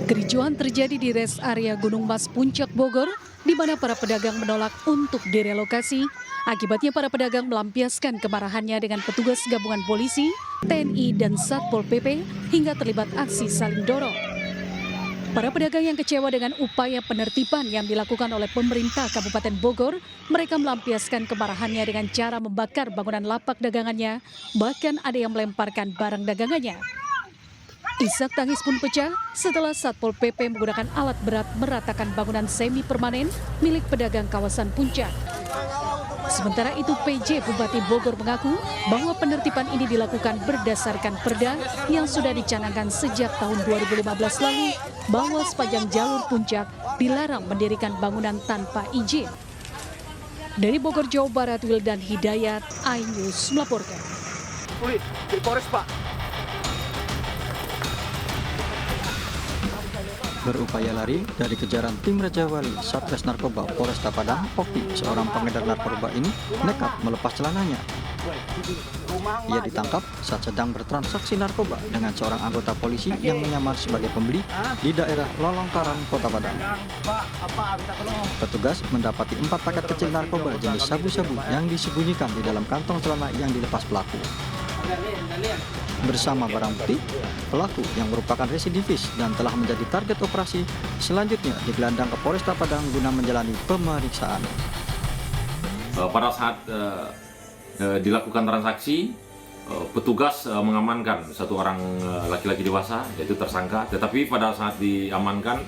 Kericuhan terjadi di res area Gunung Mas Puncak Bogor, di mana para pedagang menolak untuk direlokasi. Akibatnya para pedagang melampiaskan kemarahannya dengan petugas gabungan polisi, TNI, dan Satpol PP hingga terlibat aksi saling dorong. Para pedagang yang kecewa dengan upaya penertiban yang dilakukan oleh pemerintah Kabupaten Bogor, mereka melampiaskan kemarahannya dengan cara membakar bangunan lapak dagangannya, bahkan ada yang melemparkan barang dagangannya. Isak tangis pun pecah setelah Satpol PP menggunakan alat berat meratakan bangunan semi permanen milik pedagang kawasan Puncak. Sementara itu PJ Bupati Bogor mengaku bahwa penertiban ini dilakukan berdasarkan perda yang sudah dicanangkan sejak tahun 2015 lalu bahwa sepanjang jalur Puncak dilarang mendirikan bangunan tanpa izin. Dari Bogor, Jawa Barat, Wildan Hidayat, iNews melaporkan. Di Polres, Pak. Berupaya lari dari kejaran tim Raja Wali Satres Narkoba Polresta Padang, Oki, seorang pengedar narkoba ini nekat melepas celananya. Ia ditangkap saat sedang bertransaksi narkoba dengan seorang anggota polisi yang menyamar sebagai pembeli di daerah Lolongkaran, Kota Padang. Petugas mendapati 4 paket kecil narkoba jenis sabu-sabu yang disembunyikan di dalam kantong celana yang dilepas pelaku. Bersama barang bukti, pelaku yang merupakan residivis dan telah menjadi target operasi selanjutnya digelandang ke Polresta Padang guna menjalani pemeriksaan. Pada saat dilakukan transaksi, petugas mengamankan satu orang laki-laki dewasa, yaitu tersangka. Tetapi pada saat diamankan,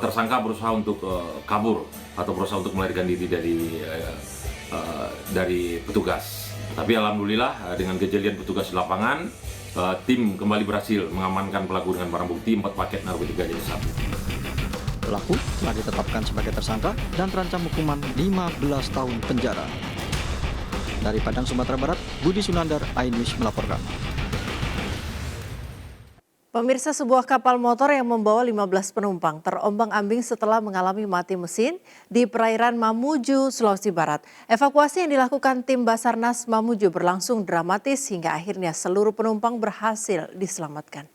tersangka berusaha untuk kabur atau berusaha untuk melarikan diri dari petugas. Tapi alhamdulillah dengan kejelian petugas di lapangan, tim kembali berhasil mengamankan pelaku dengan barang bukti 4 paket narkotika jenis sabu. Pelaku telah ditetapkan sebagai tersangka dan terancam hukuman 15 tahun penjara. Dari Padang, Sumatera Barat, Budi Sunandar, iNews melaporkan. Pemirsa, sebuah kapal motor yang membawa 15 penumpang terombang-ambing setelah mengalami mati mesin di perairan Mamuju, Sulawesi Barat. Evakuasi yang dilakukan tim Basarnas Mamuju berlangsung dramatis hingga akhirnya seluruh penumpang berhasil diselamatkan.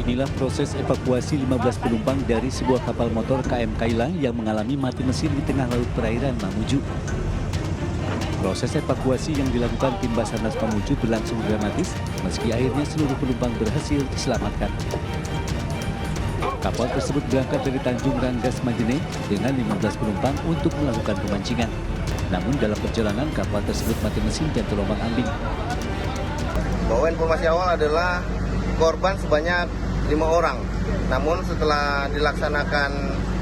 Inilah proses evakuasi 15 penumpang dari sebuah kapal motor KM Kailang yang mengalami mati mesin di tengah laut perairan Mamuju. Proses evakuasi yang dilakukan tim Basarnas Mamuju berlangsung dramatis meski akhirnya seluruh penumpang berhasil diselamatkan. Kapal tersebut berangkat dari Tanjung Ranggas Majene dengan 15 penumpang untuk melakukan pemancingan. Namun dalam perjalanan kapal tersebut mati mesin dan terombang-ambing. Bahwa informasi awal adalah korban sebanyak 5 orang. Namun setelah dilaksanakan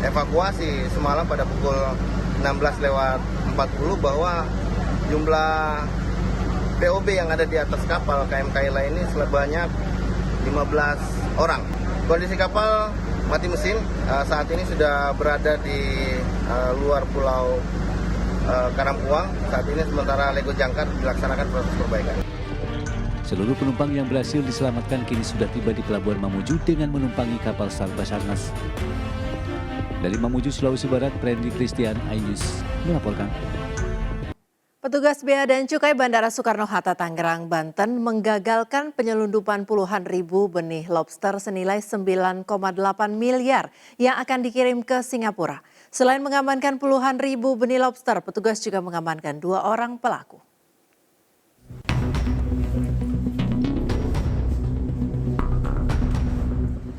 evakuasi semalam pada pukul 16:40 bahwa jumlah POB yang ada di atas kapal KM Kailang ini sebanyak 15 orang. Kondisi kapal mati mesin saat ini sudah berada di luar pulau Karampuang. Saat ini sementara Lego Jangkar dilaksanakan proses perbaikan. Seluruh penumpang yang berhasil diselamatkan kini sudah tiba di Pelabuhan Mamuju dengan menumpangi kapal SAR Basarnas. Dari Mamuju, Sulawesi Barat, Prendri Christian, iNews melaporkan. Petugas Bea dan Cukai Bandara Soekarno-Hatta, Tangerang, Banten menggagalkan penyelundupan puluhan ribu benih lobster senilai 9,8 miliar yang akan dikirim ke Singapura. Selain mengamankan puluhan ribu benih lobster, petugas juga mengamankan 2 orang pelaku.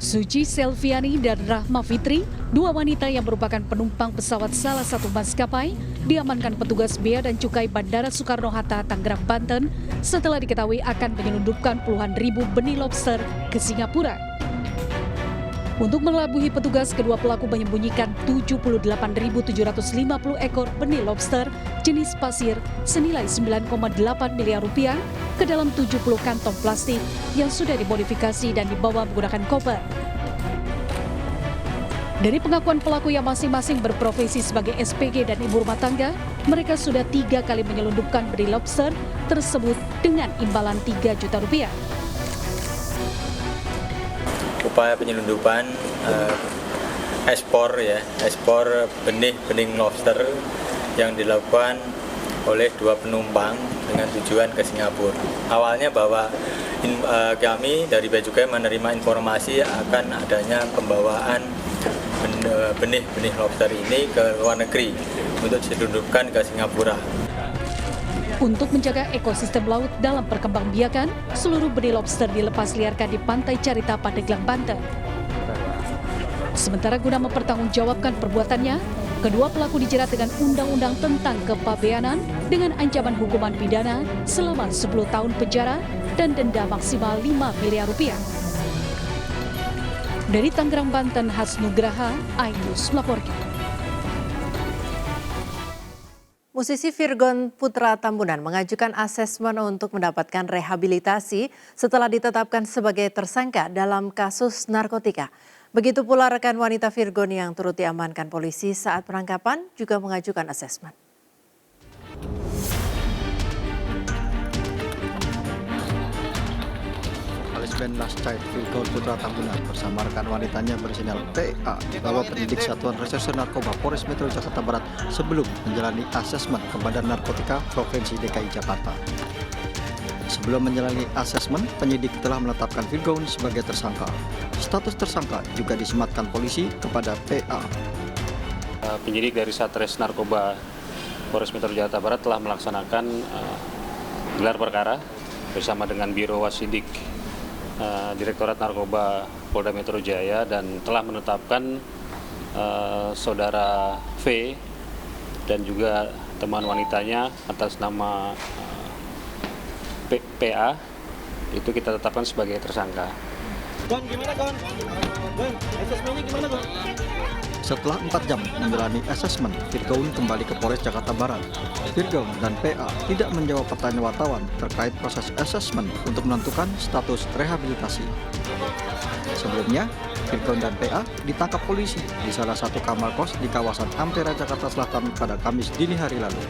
Suci Selviani dan Rahma Fitri, 2 wanita yang merupakan penumpang pesawat salah satu maskapai, diamankan petugas Bea dan Cukai Bandara Soekarno-Hatta, Tangerang, Banten setelah diketahui akan menyelundupkan puluhan ribu benih lobster ke Singapura. Untuk melabuhi petugas, kedua pelaku menyembunyikan 78.750 ekor benih lobster jenis pasir senilai 9,8 miliar rupiah ke dalam 70 kantong plastik yang sudah dimodifikasi dan dibawa menggunakan koper. Dari pengakuan pelaku yang masing-masing berprofesi sebagai SPG dan ibu rumah tangga, mereka sudah 3 kali menyelundupkan benih lobster tersebut dengan imbalan 3 juta rupiah. Upaya penyelundupan ekspor benih lobster yang dilakukan oleh 2 penumpang dengan tujuan ke Singapura. Awalnya bahwa kami dari Bea Cukai menerima informasi akan adanya pembawaan benih-benih lobster ini ke luar negeri untuk diselundupkan ke Singapura. Untuk menjaga ekosistem laut dalam perkembangbiakan, seluruh benih lobster dilepas liarkan di Pantai Carita, Pandeglang, Banten. Sementara guna mempertanggungjawabkan perbuatannya, kedua pelaku dijerat dengan Undang-Undang tentang Kepabeanan dengan ancaman hukuman pidana selama 10 tahun penjara dan denda maksimal 5 miliar rupiah. Dari Tangerang, Banten, Hasnugraha, iNews melaporkan. Musisi Virgon Putra Tambunan mengajukan asesmen untuk mendapatkan rehabilitasi setelah ditetapkan sebagai tersangka dalam kasus narkotika. Begitu pula rekan wanita Virgon yang turut diamankan polisi saat penangkapan juga mengajukan asesmen. Vokalis band Last Child Virgon Putra Tambunan bersama rekan wanitanya berinisial PA dibawa penyidik Satuan Reserse Narkoba Polres Metro Jakarta Barat sebelum menjalani asesmen ke Badan Narkotika Provinsi DKI Jakarta. Sebelum menjalani asesmen, penyidik telah menetapkan Virgon sebagai tersangka. Status tersangka juga disematkan polisi kepada PA. Penyidik dari Satres Narkoba Polres Metro Jakarta Barat telah melaksanakan gelar perkara bersama dengan Biro Wasidik Direktorat Narkoba Polda Metro Jaya dan telah menetapkan saudara V dan juga teman wanitanya atas nama PA itu kita tetapkan sebagai tersangka. Setelah 4 jam menjalani asesmen, Virgon kembali ke Polres Jakarta Barat. Virgon dan PA tidak menjawab pertanyaan wartawan terkait proses asesmen untuk menentukan status rehabilitasi. Sebelumnya, Virgon dan PA ditangkap polisi di salah satu kamar kos di kawasan Ampera, Jakarta Selatan pada Kamis dini hari lalu.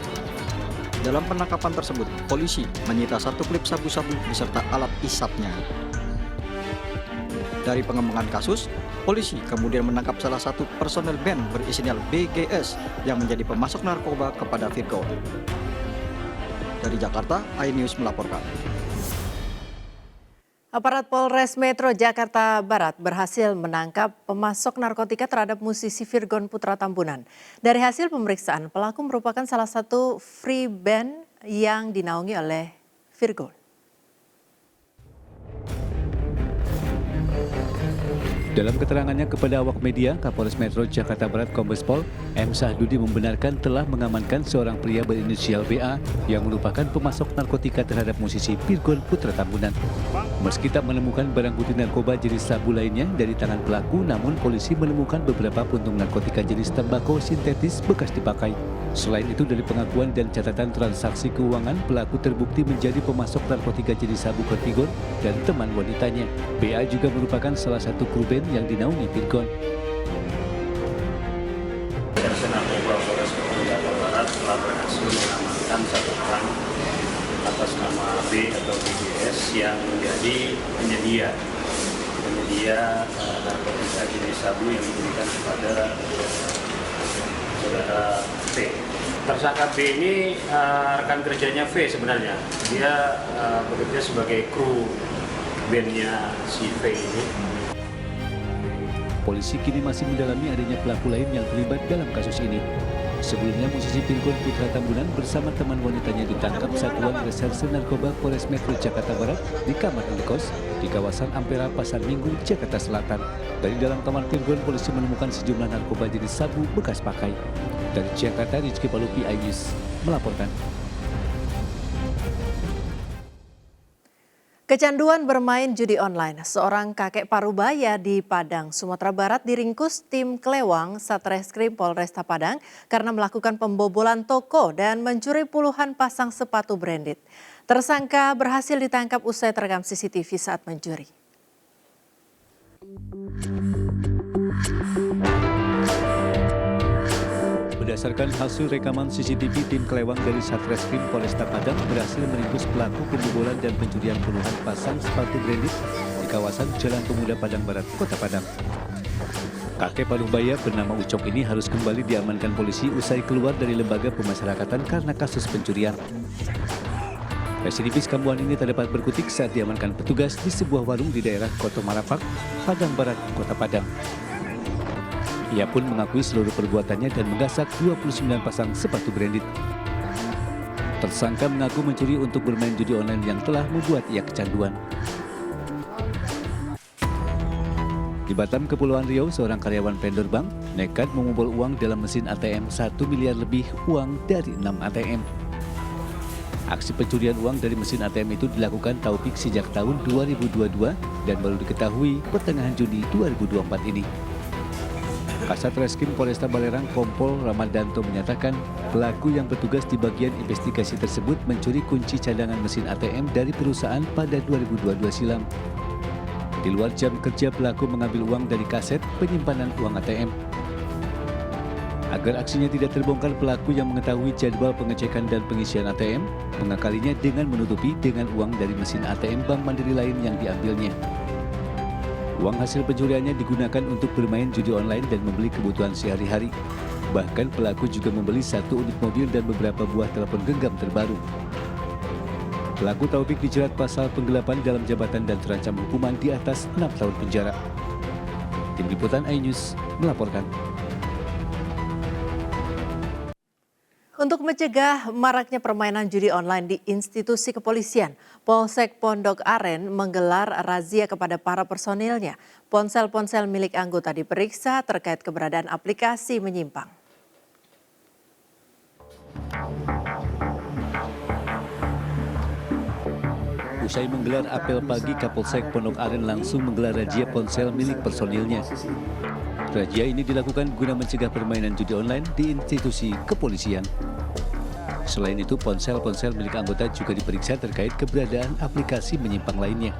Dalam penangkapan tersebut, polisi menyita 1 klip sabu-sabu beserta alat isapnya. Dari pengembangan kasus, polisi kemudian menangkap salah satu personel band berinisial BGS yang menjadi pemasok narkoba kepada Virgon. Dari Jakarta, iNews melaporkan. Aparat Polres Metro Jakarta Barat berhasil menangkap pemasok narkotika terhadap musisi Virgon Putra Tambunan. Dari hasil pemeriksaan, pelaku merupakan salah satu free band yang dinaungi oleh Virgon. Dalam keterangannya kepada awak media, Kapolres Metro Jakarta Barat Kombes Pol M. Sahdudi membenarkan telah mengamankan seorang pria berinisial BA yang merupakan pemasok narkotika terhadap musisi Virgon Putra Tambunan. Meski tak menemukan barang bukti narkoba jenis sabu lainnya dari tangan pelaku, namun polisi menemukan beberapa puntung narkotika jenis tembakau sintetis bekas dipakai. Selain itu, dari pengakuan dan catatan transaksi keuangan, pelaku terbukti menjadi pemasok narkotika jenis sabu ke Virgon dan teman wanitanya. BA juga merupakan salah satu kru band yang dinaungi Virgon. Reserse Narkoba Polres Metro Jakarta Barat telah berhasil mengamankan 1 orang atas nama B atau BGS yang menjadi penyedia narkotika jenis sabu yang diberikan kepada saudara V. Tersangka B ini rekan kerjanya V sebenarnya. Dia bekerja sebagai kru bandnya si V ini. Polisi kini masih mendalami adanya pelaku lain yang terlibat dalam kasus ini. Sebelumnya, musisi Virgon Putra Tambunan bersama teman wanitanya ditangkap Satuan Reserse Narkoba Polres Metro Jakarta Barat di kamar indekos di kawasan Ampera, Pasar Minggu, Jakarta Selatan. Dari dalam kamar Virgon, polisi menemukan sejumlah narkoba jenis sabu bekas pakai. Dari Jakarta, Rizky Palupi, iNews melaporkan. Kecanduan bermain judi online, seorang kakek parubaya di Padang, Sumatera Barat diringkus tim Kelewang Satreskrim Polresta Padang karena melakukan pembobolan toko dan mencuri puluhan pasang sepatu branded. Tersangka berhasil ditangkap usai terekam CCTV saat mencuri. Berdasarkan hasil rekaman CCTV, tim kelewang dari Satreskrim Polresta Padang berhasil meringkus pelaku pembobolan dan pencurian puluhan pasang sepatu branded di kawasan Jalan Pemuda Padang Barat, Kota Padang. Kakek paruh baya bernama Ucok ini harus kembali diamankan polisi usai keluar dari lembaga pemasyarakatan karena kasus pencurian. Residivis kambuhan ini tak dapat berkutik saat diamankan petugas di sebuah warung di daerah Koto Marapak, Padang Barat, Kota Padang. Ia pun mengakui seluruh perbuatannya dan menggasak 29 pasang sepatu branded. Tersangka mengaku mencuri untuk bermain judi online yang telah membuat ia kecanduan. Di Batam, Kepulauan Riau, seorang karyawan vendor bank nekat mengumpul uang dalam mesin ATM 1 miliar lebih uang dari 6 ATM. Aksi pencurian uang dari mesin ATM itu dilakukan Taufik sejak tahun 2022 dan baru diketahui pertengahan Juni 2024 ini. Kasat Reskrim Polresta Balerang Kompol Ramadanto menyatakan pelaku yang bertugas di bagian investigasi tersebut mencuri kunci cadangan mesin ATM dari perusahaan pada 2022 silam. Di luar jam kerja, pelaku mengambil uang dari kaset penyimpanan uang ATM. Agar aksinya tidak terbongkar, pelaku yang mengetahui jadwal pengecekan dan pengisian ATM mengakalinya dengan menutupi dengan uang dari mesin ATM Bank Mandiri lain yang diambilnya. Uang hasil pencuriannya digunakan untuk bermain judi online dan membeli kebutuhan sehari-hari. Bahkan pelaku juga membeli 1 unit mobil dan beberapa buah telepon genggam terbaru. Pelaku Taufik dijerat pasal penggelapan dalam jabatan dan terancam hukuman di atas 6 tahun penjara. Tim Liputan iNews melaporkan. Untuk mencegah maraknya permainan judi online di institusi kepolisian, Polsek Pondok Aren menggelar razia kepada para personilnya. Ponsel-ponsel milik anggota diperiksa terkait keberadaan aplikasi menyimpang. Usai menggelar apel pagi, Kapolsek Pondok Aren langsung menggelar razia ponsel milik personilnya. Razia ini dilakukan guna mencegah permainan judi online di institusi kepolisian. Selain itu, ponsel-ponsel milik anggota juga diperiksa terkait keberadaan aplikasi menyimpang lainnya.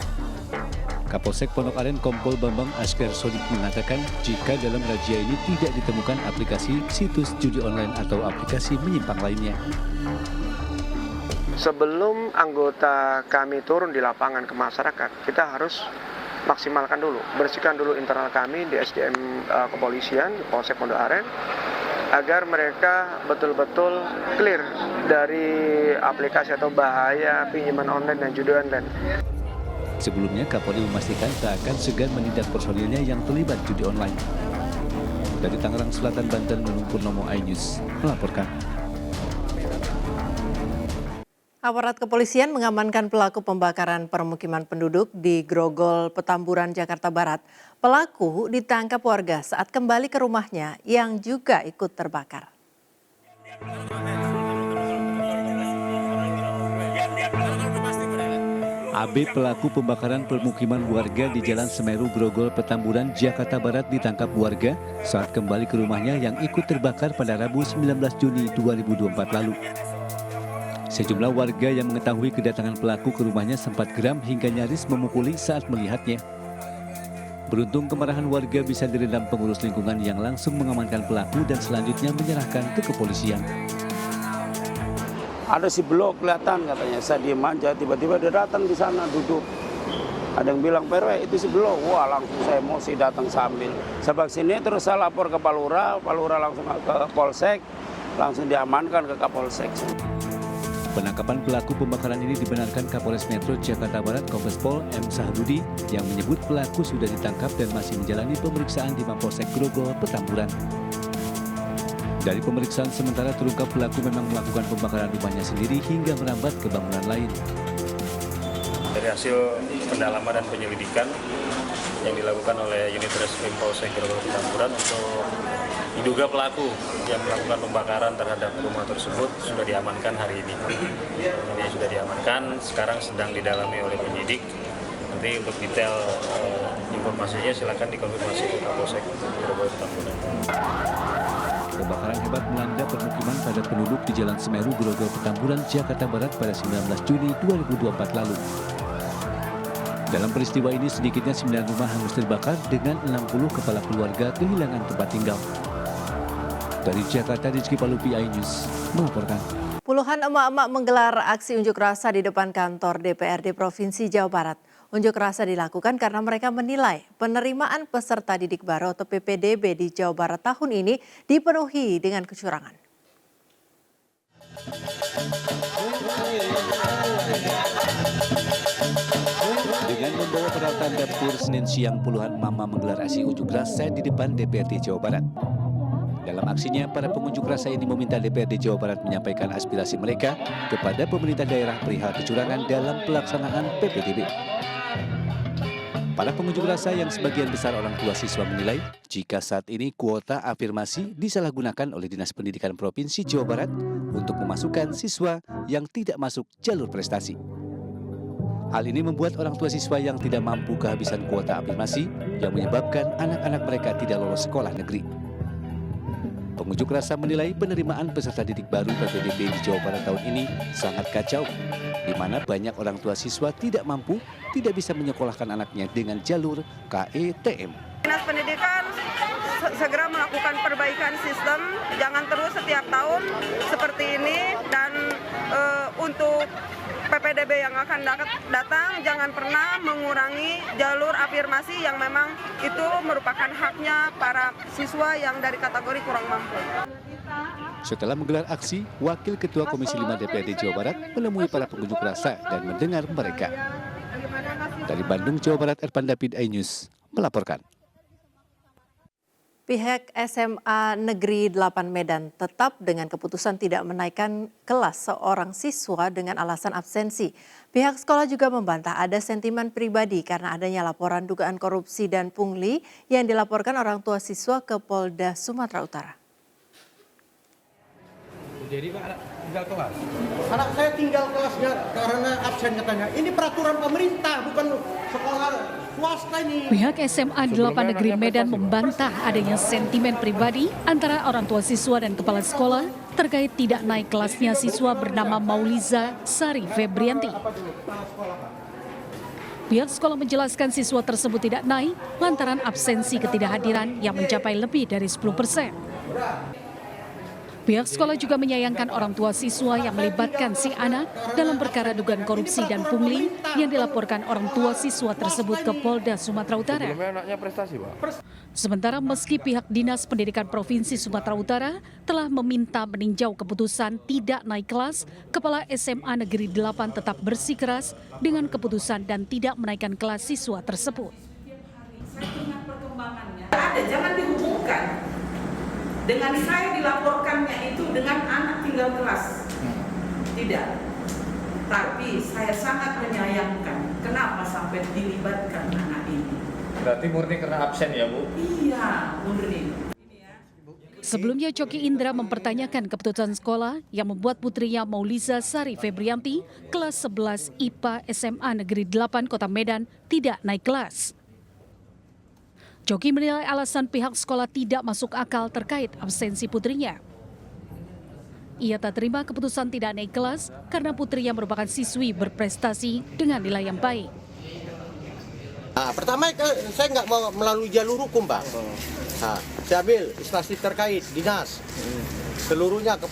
Kapolsek Pondok Aren Kompol Bambang Asker Sodik mengatakan jika dalam razia ini tidak ditemukan aplikasi situs judi online atau aplikasi menyimpang lainnya. Sebelum anggota kami turun di lapangan ke masyarakat, kita harus maksimalkan dulu, bersihkan dulu internal kami di SDM kepolisian, Polsek Pondok Aren, agar mereka betul-betul clear dari aplikasi atau bahaya pinjaman online dan judi online. Sebelumnya, Kapolri memastikan tak akan segan menindak personilnya yang terlibat judi online. Dari Tangerang Selatan, Banten, Nunung Purnomo, iNews melaporkan. Aparat kepolisian mengamankan pelaku pembakaran permukiman penduduk di Grogol, Petamburan, Jakarta Barat. Pelaku ditangkap warga saat kembali ke rumahnya yang juga ikut terbakar. AB, pelaku pembakaran permukiman warga di Jalan Semeru, Grogol, Petamburan, Jakarta Barat ditangkap warga saat kembali ke rumahnya yang ikut terbakar pada Rabu 19 Juni 2024 lalu. Sejumlah warga yang mengetahui kedatangan pelaku ke rumahnya sempat geram hingga nyaris memukuli saat melihatnya. Beruntung kemarahan warga bisa diredam pengurus lingkungan yang langsung mengamankan pelaku dan selanjutnya menyerahkan ke kepolisian. Ada si blok kelihatan katanya, saya diem aja, tiba-tiba dia datang di sana duduk. Ada yang bilang, "Perwe, itu si blok." Wah, langsung saya emosi datang sambil. Sebab sini terus saya lapor ke Palura langsung ke Polsek, langsung diamankan ke Kapolsek. Penangkapan pelaku pembakaran ini dibenarkan Kapolres Metro Jakarta Barat Kombes Pol M. Sahabudi yang menyebut pelaku sudah ditangkap dan masih menjalani pemeriksaan di Mapolsek Grogol, Petamburan. Dari pemeriksaan sementara terungkap pelaku memang melakukan pembakaran rumahnya sendiri hingga merambat ke bangunan lain. Dari hasil pendalaman dan penyelidikan yang dilakukan oleh unit Reskrim Polsek Grogol Petamburan untuk diduga pelaku yang melakukan pembakaran terhadap rumah tersebut sudah diamankan hari ini. Dia sudah diamankan, sekarang sedang didalami oleh penyidik. Nanti untuk detail informasinya silakan dikonfirmasi ke Kapolsek Grogol Petamburan. Kebakaran hebat melanda permukiman padat penduduk di Jalan Semeru, Grogol, Petamburan, Jakarta Barat pada 19 Juni 2024 lalu. Dalam peristiwa ini sedikitnya 9 rumah hangus terbakar dengan 60 kepala keluarga kehilangan tempat tinggal. Dari Jakarta, Rizky Palupi, iNews melaporkan. Puluhan emak-emak menggelar aksi unjuk rasa di depan kantor DPRD Provinsi Jawa Barat. Unjuk rasa dilakukan karena mereka menilai penerimaan peserta didik baru atau PPDB di Jawa Barat tahun ini dipenuhi dengan kecurangan. Dengan membawa peralatan dapur, Senin siang puluhan mama menggelar aksi unjuk rasa di depan DPRD Jawa Barat. Dalam aksinya, para pengunjuk rasa ini meminta DPRD Jawa Barat menyampaikan aspirasi mereka kepada pemerintah daerah perihal kecurangan dalam pelaksanaan PPDB. Para pengunjuk rasa yang sebagian besar orang tua siswa menilai jika saat ini kuota afirmasi disalahgunakan oleh Dinas Pendidikan Provinsi Jawa Barat untuk memasukkan siswa yang tidak masuk jalur prestasi. Hal ini membuat orang tua siswa yang tidak mampu kehabisan kuota afirmasi yang menyebabkan anak-anak mereka tidak lolos sekolah negeri. Pengunjuk rasa menilai penerimaan peserta didik baru PPDB di Jawa Barat tahun ini sangat kacau, di mana banyak orang tua siswa tidak mampu, tidak bisa menyekolahkan anaknya dengan jalur KETM. Dinas Pendidikan segera melakukan perbaikan sistem, jangan terus setiap tahun seperti ini, dan untuk PPDB yang akan datang jangan pernah mengurangi jalur afirmasi yang memang itu merupakan haknya para siswa yang dari kategori kurang mampu. Setelah menggelar aksi, Wakil Ketua Komisi 5 DPRD Jawa Barat menemui para pengunjuk rasa dan mendengar mereka. Dari Bandung, Jawa Barat, Erpan David, iNews melaporkan. Pihak SMA Negeri 8 Medan tetap dengan keputusan tidak menaikkan kelas seorang siswa dengan alasan absensi. Pihak sekolah juga membantah ada sentimen pribadi karena adanya laporan dugaan korupsi dan pungli yang dilaporkan orang tua siswa ke Polda Sumatera Utara. Jadi Pak tinggal kelas? Anak saya tinggal kelasnya karena absen katanya. Ini peraturan pemerintah, bukan sekolah swasta ini. Pihak SMA 8 Negeri Medan membantah adanya sentimen pribadi antara orang tua siswa dan kepala sekolah terkait tidak naik kelasnya siswa bernama Mauliza Sari Febrianti. Pihak sekolah menjelaskan siswa tersebut tidak naik lantaran absensi ketidakhadiran yang mencapai lebih dari 10%. Pihak sekolah juga menyayangkan orang tua siswa yang melibatkan si anak dalam perkara dugaan korupsi dan pungli yang dilaporkan orang tua siswa tersebut ke Polda Sumatera Utara. Sementara meski pihak Dinas Pendidikan Provinsi Sumatera Utara telah meminta meninjau keputusan tidak naik kelas, Kepala SMA Negeri 8 tetap bersikeras dengan keputusan dan tidak menaikkan kelas siswa tersebut. Jangan dihubungkan dengan saya dilaporkannya itu dengan anak tinggal kelas. Tidak. Tapi saya sangat menyayangkan kenapa sampai dilibatkan anak ini. Berarti murni karena absen ya, Bu? Iya, murni. Sebelumnya Coki Indra mempertanyakan keputusan sekolah yang membuat putrinya Mauliza Sari Febrianti kelas 11 IPA SMA Negeri 8 Kota Medan tidak naik kelas. Coki menilai alasan pihak sekolah tidak masuk akal terkait absensi putrinya. Ia tak terima keputusan tidak naik kelas karena putrinya merupakan siswi berprestasi dengan nilai yang baik. Pertama saya nggak mau melalui jalur hukum, Pak. Saya ambil instansi terkait, dinas, seluruhnya ke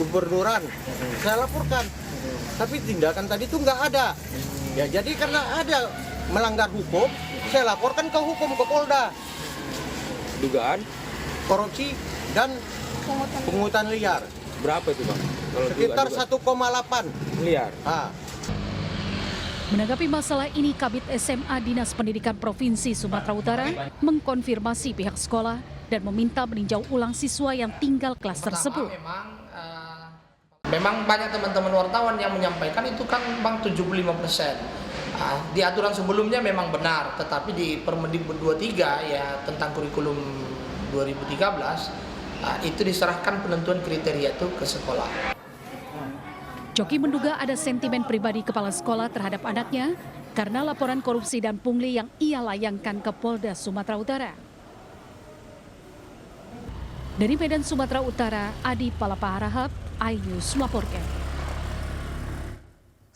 gubernuran, saya laporkan. Tapi tindakan tadi itu nggak ada. Ya jadi karena ada melanggar hukum, saya laporkan ke hukum, ke Polda. Dugaan korupsi dan pungutan liar. berapa itu, Bang? Kalau sekitar 1,8 miliar. Menanggapi masalah ini, Kabid SMA Dinas Pendidikan Provinsi Sumatera Utara mengkonfirmasi pihak sekolah dan meminta meninjau ulang siswa yang tinggal kelas tersebut. Memang banyak teman-teman wartawan yang menyampaikan itu kan Bang 75%. Di aturan sebelumnya memang benar, tetapi di Permendikbud 23 ya tentang kurikulum 2013 itu diserahkan penentuan kriteria itu ke sekolah. Coki menduga ada sentimen pribadi kepala sekolah terhadap anaknya karena laporan korupsi dan pungli yang ia layangkan ke Polda Sumatera Utara. Dari Medan, Sumatera Utara, Adi Palapa Harahap, iNews melaporkan.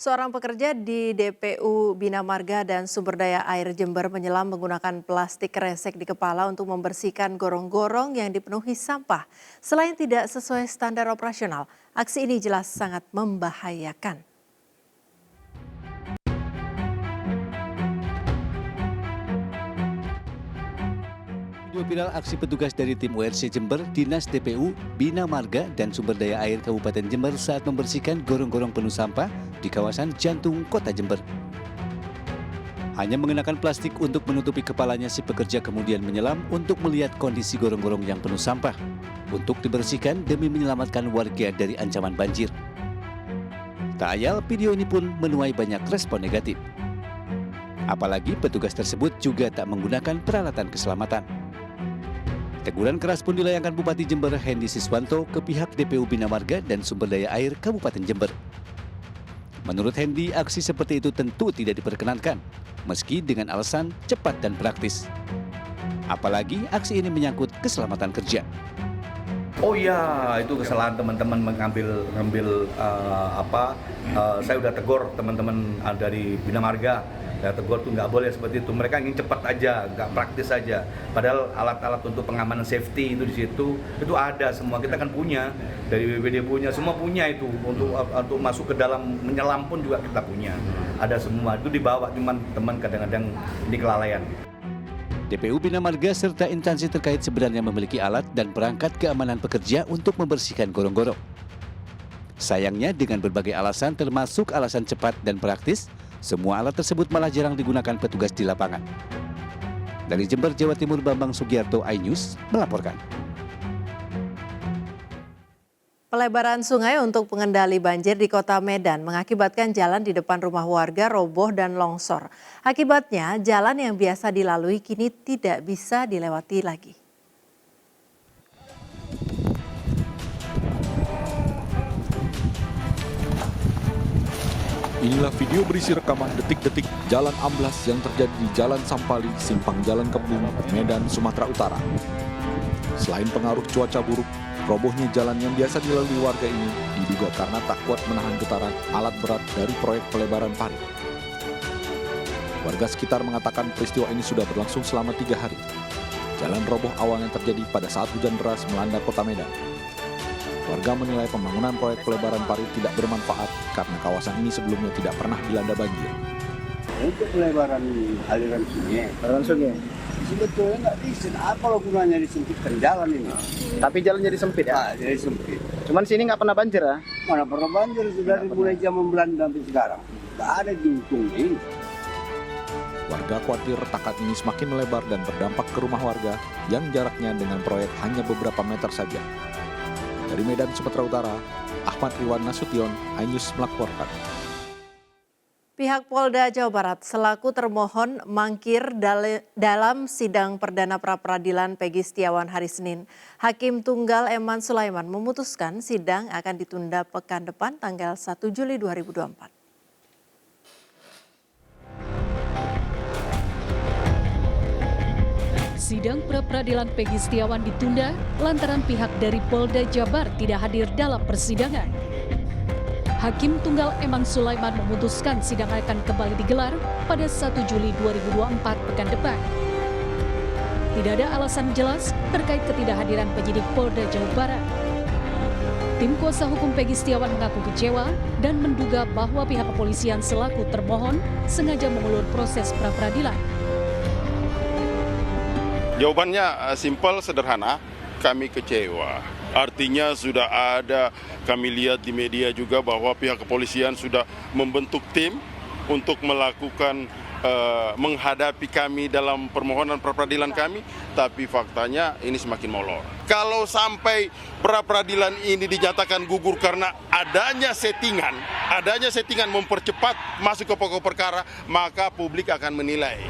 Seorang pekerja di DPU Bina Marga dan Sumber Daya Air Jember menyelam menggunakan plastik kresek di kepala untuk membersihkan gorong-gorong yang dipenuhi sampah. Selain tidak sesuai standar operasional, aksi ini jelas sangat membahayakan. Video viral aksi petugas dari tim WRC Jember, Dinas DPU, Bina Marga, dan Sumber Daya Air Kabupaten Jember saat membersihkan gorong-gorong penuh sampah di kawasan jantung kota Jember. Hanya mengenakan plastik untuk menutupi kepalanya, si pekerja kemudian menyelam untuk melihat kondisi gorong-gorong yang penuh sampah untuk dibersihkan demi menyelamatkan warga dari ancaman banjir. Tak ayal, video ini pun menuai banyak respon negatif. Apalagi petugas tersebut juga tak menggunakan peralatan keselamatan. Teguran keras pun dilayangkan Bupati Jember Hendy Siswanto ke pihak DPU Bina Marga dan Sumber Daya Air Kabupaten Jember. Menurut Hendy, aksi seperti itu tentu tidak diperkenankan, meski dengan alasan cepat dan praktis. Apalagi aksi ini menyangkut keselamatan kerja. Oh iya, itu kesalahan teman-teman mengambil saya udah tegur teman-teman dari Bina Marga. Ya, tegur tuh nggak boleh seperti itu. Mereka ingin cepat aja, nggak praktis aja. Padahal alat-alat untuk pengamanan safety itu di situ itu ada semua. Kita kan punya, dari BPD punya, semua punya itu untuk masuk ke dalam menyelam pun juga kita punya. Ada semua itu dibawa, cuman teman kadang-kadang ini kelalaian. DPU Bina Marga serta instansi terkait sebenarnya memiliki alat dan perangkat keamanan pekerja untuk membersihkan gorong-gorong. Sayangnya dengan berbagai alasan termasuk alasan cepat dan praktis, semua alat tersebut malah jarang digunakan petugas di lapangan. Dari Jember, Jawa Timur, Bambang Sugiarto, iNews melaporkan. Pelebaran sungai untuk pengendali banjir di Kota Medan mengakibatkan jalan di depan rumah warga roboh dan longsor. Akibatnya, jalan yang biasa dilalui kini tidak bisa dilewati lagi. Inilah video berisi rekaman detik-detik jalan amblas yang terjadi di Jalan Sampali, Simpang Jalan Kebun, Medan, Sumatera Utara. Selain pengaruh cuaca buruk, robohnya jalan yang biasa dilalui warga ini diduga karena tak kuat menahan getaran alat berat dari proyek pelebaran parit. Warga sekitar mengatakan peristiwa ini sudah berlangsung selama 3 hari. Jalan roboh awalnya terjadi pada saat hujan deras melanda kota Medan. Warga menilai pembangunan proyek pelebaran parit tidak bermanfaat karena kawasan ini sebelumnya tidak pernah dilanda banjir. Untuk pelebaran aliran sungai, sebetulnya nggak bisa. Apa lo gunanya disempitkan jalan ini? Tapi jalan jadi sempit ya? Nah, jadi sempit. Cuman sini nggak pernah banjir ya? Mana pernah banjir sudah mulai zaman Belanda sampai sekarang. Nggak ada juntung ini. Warga khawatir retakan ini semakin melebar dan berdampak ke rumah warga yang jaraknya dengan proyek hanya beberapa meter saja. Dari Medan, Sumatera Utara, Ahmad Iwan Nasution, iNews melaporkan. Pihak Polda Jawa Barat selaku termohon mangkir dalam sidang perdana pra-peradilan Peggy Setiawan hari Senin. Hakim Tunggal Eman Sulaiman memutuskan sidang akan ditunda pekan depan tanggal 1 Juli 2024. Sidang pra-peradilan Peggy Setiawan ditunda lantaran pihak dari Polda Jabar tidak hadir dalam persidangan. Hakim Tunggal Eman Sulaiman memutuskan sidang akan kembali digelar pada 1 Juli 2024 pekan depan. Tidak ada alasan jelas terkait ketidakhadiran penyidik Polda Jawa Barat. Tim kuasa hukum Peggy Setiawan mengaku kecewa dan menduga bahwa pihak kepolisian selaku termohon sengaja mengulur proses pra-peradilan. Jawabannya simpel, sederhana, kami kecewa. Artinya sudah ada, kami lihat di media juga bahwa pihak kepolisian sudah membentuk tim untuk melakukan menghadapi kami dalam permohonan pra-peradilan kami, tapi faktanya ini semakin molor. Kalau sampai pra-peradilan ini dinyatakan gugur karena adanya settingan mempercepat masuk ke pokok perkara, maka publik akan menilai.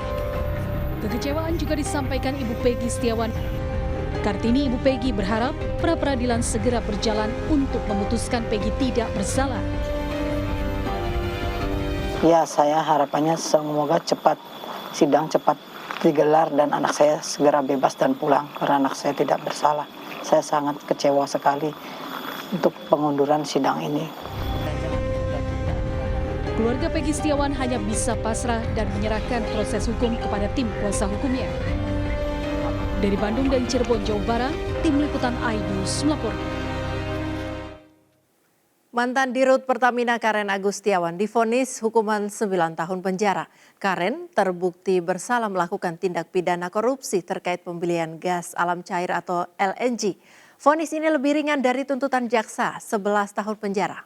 Kekecewaan juga disampaikan Ibu Peggy Setiawan. Kartini Ibu Peggy berharap pra-peradilan segera berjalan untuk memutuskan Peggy tidak bersalah. Ya, saya harapannya semoga sidang cepat digelar dan anak saya segera bebas dan pulang karena anak saya tidak bersalah. Saya sangat kecewa sekali untuk pengunduran sidang ini. keluarga Peggy Setiawan hanya bisa pasrah dan menyerahkan proses hukum kepada tim kuasa hukumnya. Dari Bandung dan Cirebon, Jawa Barat, tim liputan iNews melaporkan. Mantan Dirut Pertamina Karen Agustiawan divonis hukuman 9 tahun penjara. Karen terbukti bersalah melakukan tindak pidana korupsi terkait pembelian gas alam cair atau LNG. Vonis ini lebih ringan dari tuntutan jaksa, 11 tahun penjara.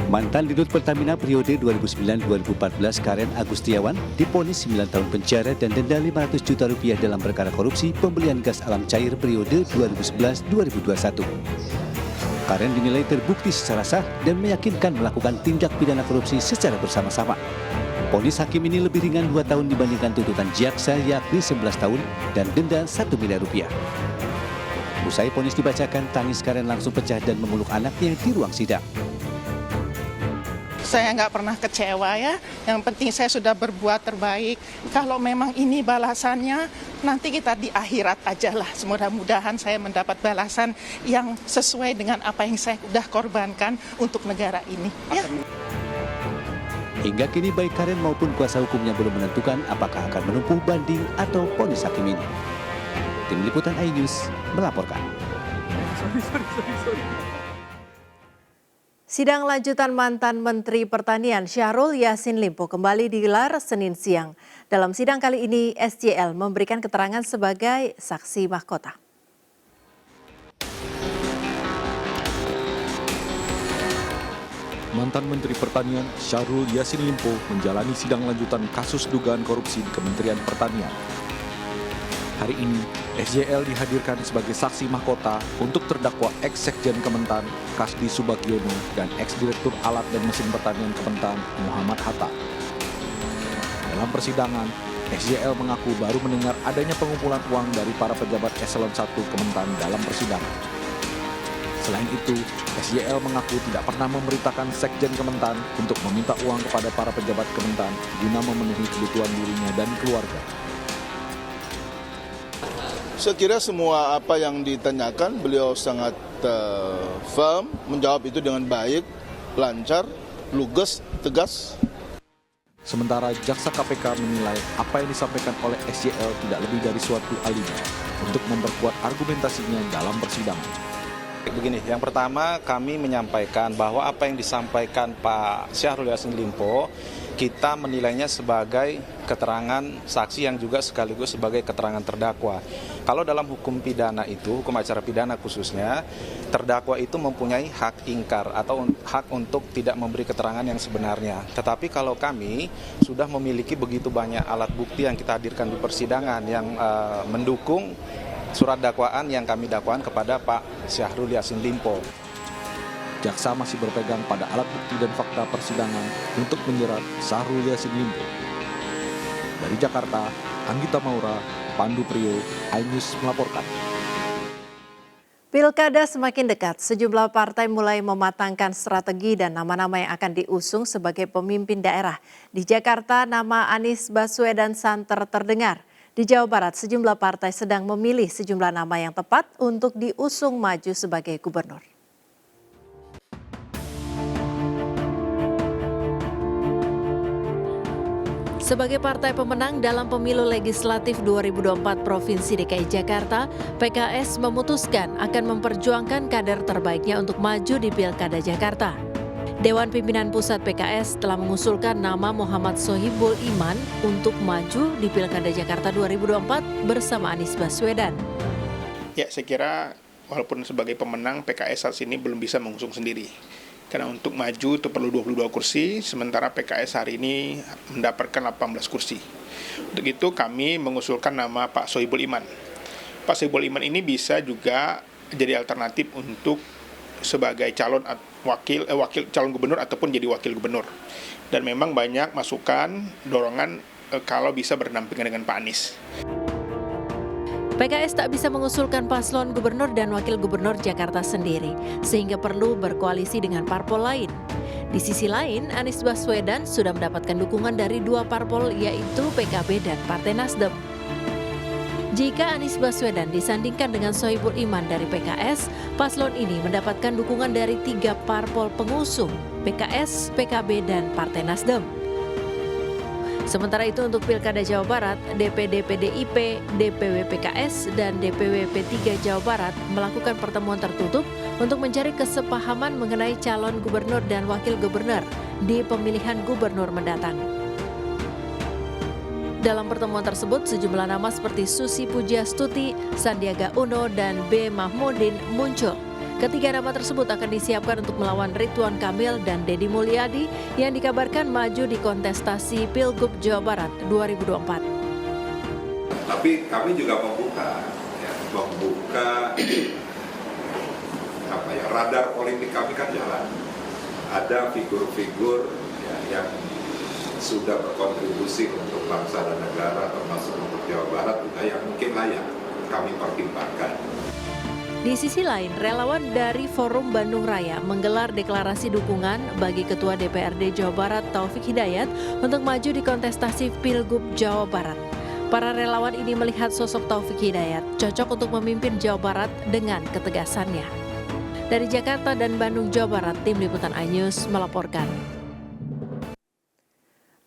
Mantan Dirut Pertamina periode 2009-2014 Karen Agustiawan divonis 9 tahun penjara dan denda Rp500 juta dalam perkara korupsi pembelian gas alam cair periode 2011-2021. Karen dinilai terbukti secara sah dan meyakinkan melakukan tindak pidana korupsi secara bersama-sama. Vonis hakim ini lebih ringan 2 tahun dibandingkan tuntutan jaksa yakni 11 tahun dan denda Rp1 miliar. Usai vonis dibacakan, tangis Karen langsung pecah dan memeluk anaknya di ruang sidang. Saya nggak pernah kecewa ya, yang penting saya sudah berbuat terbaik. Kalau memang ini balasannya, nanti kita di akhirat aja lah. Mudah-mudahan saya mendapat balasan yang sesuai dengan apa yang saya sudah korbankan untuk negara ini. Ya. Hingga kini baik Karen maupun kuasa hukumnya belum menentukan apakah akan menempuh banding atau vonis hakim ini. Tim Liputan iNews melaporkan. Sidang lanjutan mantan Menteri Pertanian Syahrul Yassin Limpo kembali digelar Senin siang. Dalam sidang kali ini, SJL memberikan keterangan sebagai saksi mahkota. Mantan Menteri Pertanian Syahrul Yassin Limpo menjalani sidang lanjutan kasus dugaan korupsi di Kementerian Pertanian. Hari ini, SJL dihadirkan sebagai saksi mahkota untuk terdakwa ex-sekjen Kementan, Kasdi Subagiono, dan ex-direktur Alat dan Mesin Pertanian Kementan, Muhammad Hatta. Dalam persidangan, SJL mengaku baru mendengar adanya pengumpulan uang dari para pejabat eselon 1 Kementan dalam persidangan. Selain itu, SJL mengaku tidak pernah memerintahkan sekjen Kementan untuk meminta uang kepada para pejabat Kementan guna memenuhi kebutuhan dirinya dan keluarga. Saya kira semua apa yang ditanyakan beliau sangat firm, menjawab itu dengan baik, lancar, lugas, tegas. Sementara jaksa KPK menilai apa yang disampaikan oleh SJL tidak lebih dari suatu alibi untuk memperkuat argumentasinya dalam persidangan. Begini, yang pertama kami menyampaikan bahwa apa yang disampaikan Pak Syahrul Yassin Limpo kita menilainya sebagai keterangan saksi yang juga sekaligus sebagai keterangan terdakwa. Kalau dalam hukum pidana itu, hukum acara pidana khususnya, terdakwa itu mempunyai hak ingkar atau hak untuk tidak memberi keterangan yang sebenarnya. Tetapi kalau kami sudah memiliki begitu banyak alat bukti yang kita hadirkan di persidangan yang mendukung surat dakwaan yang kami dakwaan kepada Pak Syahrul Yassin Limpo. Jaksa masih berpegang pada alat bukti dan fakta persidangan untuk menjerat Syahrul Yassin Limpo. Dari Jakarta, Anggita Maura, Pandu Priyo, iNews melaporkan. Pilkada semakin dekat, sejumlah partai mulai mematangkan strategi dan nama-nama yang akan diusung sebagai pemimpin daerah. Di Jakarta, nama Anies Baswedan santer terdengar. Di Jawa Barat, sejumlah partai sedang memilih sejumlah nama yang tepat untuk diusung maju sebagai gubernur. Sebagai partai pemenang dalam pemilu legislatif 2024 Provinsi DKI Jakarta, PKS memutuskan akan memperjuangkan kader terbaiknya untuk maju di Pilkada Jakarta. Dewan Pimpinan Pusat PKS telah mengusulkan nama Muhammad Sohibul Iman untuk maju di Pilkada Jakarta 2024 bersama Anies Baswedan. Ya, saya kira walaupun sebagai pemenang PKS saat ini belum bisa mengusung sendiri. Karena untuk maju itu perlu 22 kursi, sementara PKS hari ini mendapatkan 18 kursi. Untuk itu kami mengusulkan nama Pak Sohibul Iman. Pak Sohibul Iman ini bisa juga jadi alternatif untuk sebagai calon calon gubernur ataupun jadi wakil gubernur. Dan memang banyak masukan, dorongan kalau bisa berdampingan dengan Pak Anies. PKS tak bisa mengusulkan paslon gubernur dan wakil gubernur Jakarta sendiri, sehingga perlu berkoalisi dengan parpol lain. Di sisi lain, Anies Baswedan sudah mendapatkan dukungan dari dua parpol yaitu PKB dan Partai Nasdem. Jika Anies Baswedan disandingkan dengan Sohibul Iman dari PKS, paslon ini mendapatkan dukungan dari 3 parpol pengusung, PKS, PKB, dan Partai Nasdem. Sementara itu untuk Pilkada Jawa Barat, DPD PDIP, DPW PKS, dan DPW P3 Jawa Barat melakukan pertemuan tertutup untuk mencari kesepahaman mengenai calon gubernur dan wakil gubernur di pemilihan gubernur mendatang. Dalam pertemuan tersebut, sejumlah nama seperti Susi Pujiastuti, Sandiaga Uno, dan B. Mahmudin muncul. Ketiga nama tersebut akan disiapkan untuk melawan Ridwan Kamil dan Deddy Mulyadi yang dikabarkan maju di kontestasi Pilgub Jawa Barat 2024. Tapi kami juga membuka radar politik kami kan jalan. Ada figur-figur yang sudah berkontribusi untuk bangsa dan negara, termasuk untuk Jawa Barat juga yang mungkin layak kami pertimbangkan. Di sisi lain, relawan dari Forum Bandung Raya menggelar deklarasi dukungan bagi Ketua DPRD Jawa Barat Taufik Hidayat untuk maju di kontestasi Pilgub Jawa Barat. Para relawan ini melihat sosok Taufik Hidayat cocok untuk memimpin Jawa Barat dengan ketegasannya. Dari Jakarta dan Bandung, Jawa Barat, Tim Liputan iNews melaporkan.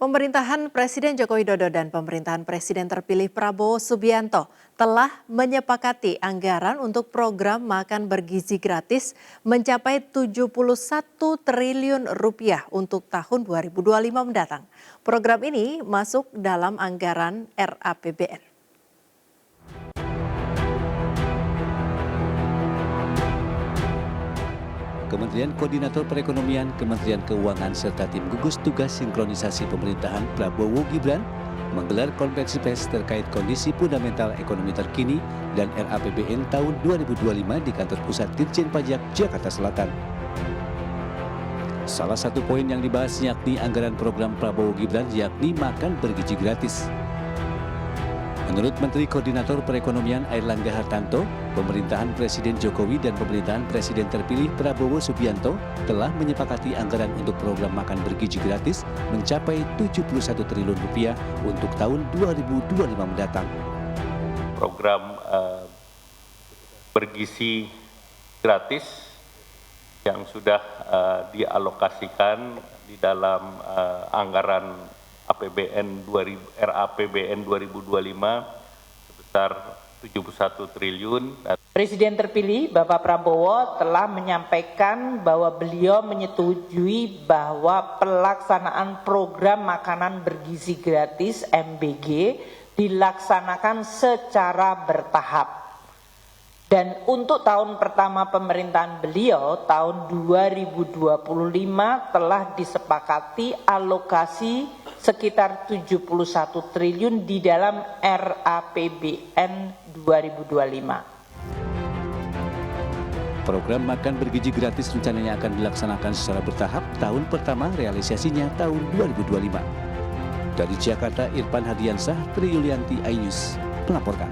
Pemerintahan Presiden Joko Widodo dan pemerintahan Presiden terpilih Prabowo Subianto telah menyepakati anggaran untuk program makan bergizi gratis mencapai 71 triliun rupiah untuk tahun 2025 mendatang. Program ini masuk dalam anggaran RAPBN. Kementerian Koordinator Perekonomian, Kementerian Keuangan, serta tim gugus tugas sinkronisasi pemerintahan Prabowo Gibran menggelar konferensi pers terkait kondisi fundamental ekonomi terkini dan RAPBN tahun 2025 di kantor pusat Dirjen Pajak Jakarta Selatan. Salah satu poin yang dibahas yakni anggaran program Prabowo Gibran yakni makan bergizi gratis. Menurut Menteri Koordinator Perekonomian Airlangga Hartarto, pemerintahan Presiden Jokowi dan pemerintahan Presiden terpilih Prabowo Subianto telah menyepakati anggaran untuk program makan bergizi gratis mencapai 71 triliun rupiah untuk tahun 2025 mendatang. Program bergizi gratis yang sudah dialokasikan di dalam anggaran RAPBN 2025 sebesar 71 triliun. Presiden terpilih Bapak Prabowo telah menyampaikan bahwa beliau menyetujui bahwa pelaksanaan program makanan bergizi gratis MBG dilaksanakan secara bertahap. Dan untuk tahun pertama pemerintahan beliau, tahun 2025 telah disepakati alokasi sekitar 71 triliun di dalam RAPBN 2025. Program makan bergizi gratis rencananya akan dilaksanakan secara bertahap. Tahun pertama realisasinya tahun 2025. Dari Jakarta, Irfan Hadiansah, Tri Yulianti, iNews melaporkan.